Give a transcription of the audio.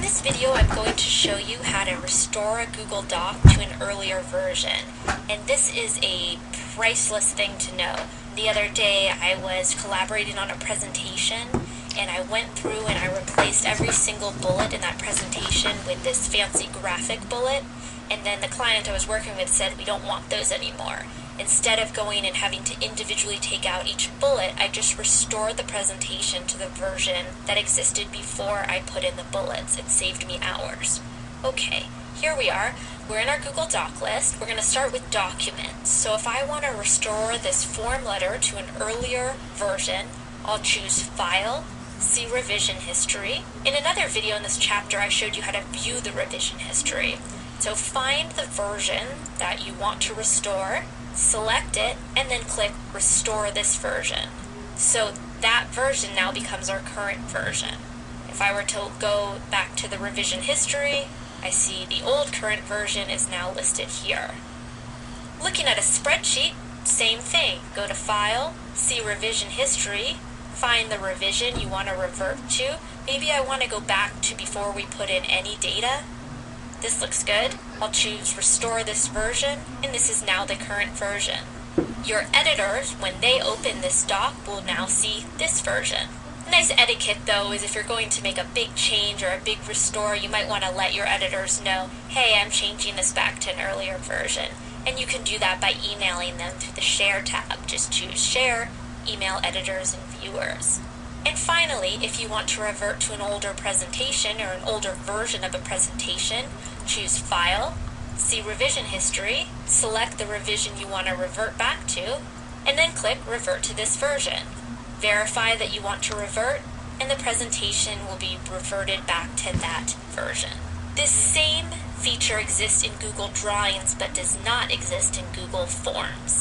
this video, I'm going to show you how to restore a Google Doc to an earlier version. And this is a priceless thing to know. The other day, I was collaborating on a presentation, and I went through and I replaced every single bullet in that presentation with this fancy graphic bullet. And then the client I was working with said, we don't want those anymore. Instead of going and having to individually take out each bullet, I just restored the presentation to the version that existed before I put in the bullets. It saved me hours. Okay, here we are. We're in our Google Doc list. We're going to start with documents. So if I want to restore this form letter to an earlier version, I'll choose File, See Revision History. In another video in this chapter, I showed you how to view the revision history. So find the version that you want to restore, select it, and then click Restore this version. So that version now becomes our current version. If I were to go back to the revision history, I see the old current version is now listed here. Looking at a spreadsheet, same thing. Go to File, See Revision History, find the revision you want to revert to. Maybe I want to go back to before we put in any data. This looks good. I'll choose Restore this version, and this is now the current version. Your editors, when they open this doc, will now see this version. A nice etiquette, though, is if you're going to make a big change or a big restore, you might want to let your editors know, hey, I'm changing this back to an earlier version. And you can do that by emailing them through the Share tab. Just choose Share, email editors and viewers. And finally, if you want to revert to an older presentation or an older version of a presentation, choose File, See Revision History, select the revision you want to revert back to, and then click Revert to this version. Verify that you want to revert, and the presentation will be reverted back to that version. This same feature exists in Google Drawings but does not exist in Google Forms.